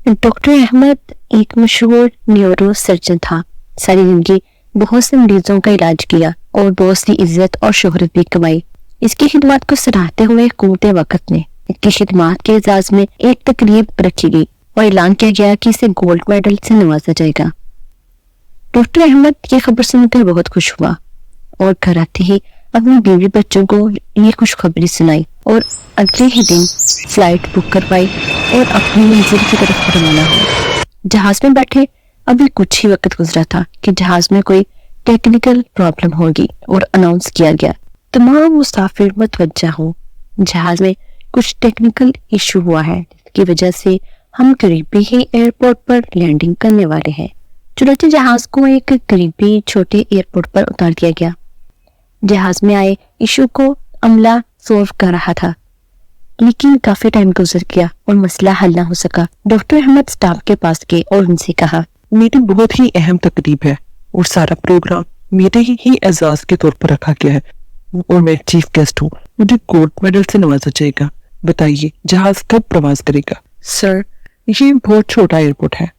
Doctor Ahmad एक मशहूर neuro surgeon था। सारी जिंदगी बहुत से मरीजों का इलाज किया और बहुत सी इज्जत और शोहरत भी कमाई। इसकी खिदमत को सराहते हुए हुकूमत वक्त ने इसकी खिदमत के एजाज में एक तकरीब रखी गई और ऐलान किया गया कि इसे गोल्ड मेडल से नवाजा जाएगा। डॉक्टर अहमद ये खबर सुनकर बहुत खुश हुआ और घर आते ही अपनी बीवी बच्चों को ये खुशखबरी सुनाई और अगले ही दिन फ्लाइट बुक करवाई और अपनी मंजिल की तरफ रवाना हुए। जहाज में बैठे अभी कुछ ही वक्त गुजरा था कि जहाज में कोई टेक्निकल प्रॉब्लम होगी और अनाउंस किया गया, तमाम मुसाफिर मुतवज्जा हो, जहाज में कुछ टेक्निकल इशू हुआ है जिसकी वजह से हम करीबी ही एयरपोर्ट पर लैंडिंग करने वाले हैं। चुनांचे जहाज को एक करीबी छोटे एयरपोर्ट पर उतार दिया गया। जहाज में आए इशू को अमला सॉल्व कर रहा था, लेकिन काफी टाइम गुजर गया और मसला हल ना हो सका। डॉक्टर अहमद स्टाफ के पास गए और उनसे कहा, मेरी बहुत ही अहम तकरीब है और सारा प्रोग्राम मेरे ही एजाज के तौर पर रखा गया है और मैं चीफ गेस्ट हूँ। मुझे गोल्ड मेडल से नवाजा जाएगा। बताइए जहाज कब प्रवास करेगा? सर, ये बहुत छोटा एयरपोर्ट है,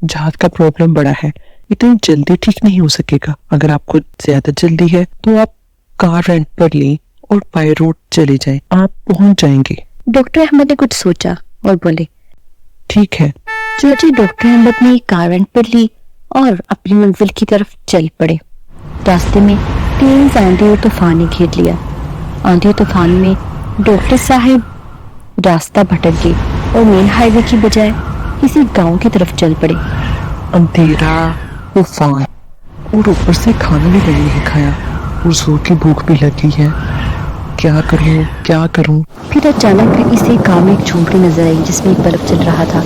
जहाज का प्रॉब्लम बड़ा है, इतनी जल्दी ठीक नहीं हो सकेगा। अगर आपको ज्यादा जल्दी है तो आप कार रेंट पर लें और बाय रोड चले जाएं, आप पहुंच जाएंगे। डॉक्टर अहमद ने कुछ सोचा और बोले, ठीक है। चौधरी डॉक्टर अहमद ने कार रेंट पर ली और अपनी मंजिल की तरफ चल पड़े। रास्ते में तेज आंधी और तूफान ने घेर लिया। आंधी और तूफान में डॉक्टर साहब रास्ता भटक गए और मेन हाईवे की बजाय किसी गांव की तरफ चल पड़े। अंधेरा, तूफान और ऊपर से खाना भी मैंने नहीं खाया और जोर की भूख भी लगी है। क्या करूं? फिर अचानक इसे गांव में एक झोंपड़ी नजर आई जिसमें एक बल्ब जल रहा था।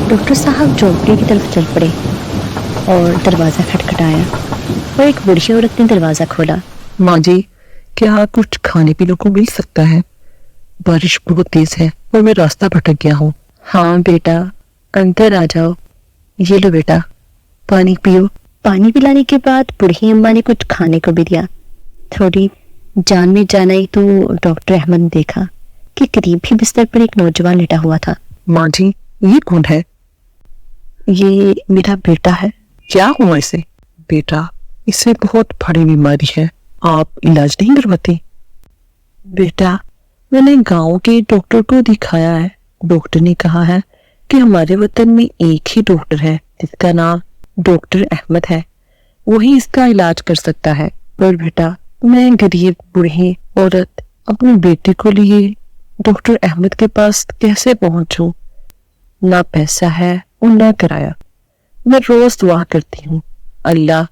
डॉक्टर साहब झोंपड़ी की तरफ चल पड़े और दरवाजा खटखटाया और एक बूढ़ी औरत ने दरवाजा खोला। माँ जी, क्या कुछ खाने पीने को मिल सकता है? बारिश बहुत तेज है और मैं रास्ता भटक गया हूँ। हाँ बेटा, अंदर आ जाओ। ये लो बेटा, पानी पियो। पानी पिलाने के बाद बूढ़ी अम्मा ने कुछ खाने को भी दिया। थोड़ी जान में जान आई तो डॉक्टर अहमद ने देखा कि करीब ही बिस्तर पर एक नौजवान लेटा हुआ था। माँ जी, ये कौन है? ये मेरा बेटा है। क्या हुआ इसे? बेटा, इसे बहुत बड़ी बीमारी है, आप इलाज नहीं करवाते? बेटा, मैंने गांव के डॉक्टर को दिखाया है। डॉक्टर ने कहा है कि हमारे वतन में एक ही डॉक्टर है जिसका नाम डॉक्टर अहमद है, वही इसका इलाज कर सकता है। पर बेटा, मैं गरीब बूढ़ी औरत अपने बेटे को लिए डॉक्टर अहमद के पास कैसे पहुंचूं? ना पैसा है और ना किराया। मैं रोज दुआ करती हूँ, अल्लाह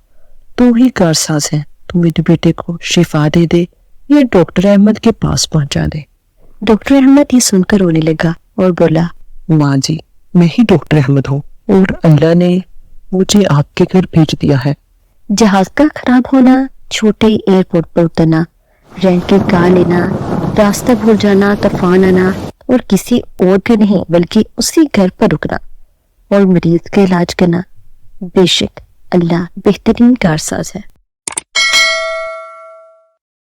तू ही कारसाज है, तू मेरे बेटे को शिफा दे दे, ये डॉक्टर अहमद के पास पहुंचा दे। डॉक्टर अहमद ये सुनकर रोने लगा और बोला, माँ जी, मैं ही डॉक्टर अहमद हूँ और अल्लाह ने मुझे आपके घर भेज दिया है। जहाज का खराब होना, छोटे एयरपोर्ट पर उतरना, रेंट की कार लेना, रास्ता भूल जाना, तूफान आना और किसी और के नहीं बल्कि उसी घर पर रुकना और मरीज का इलाज करना, बेशक अल्लाह बेहतरीन कारसाज है।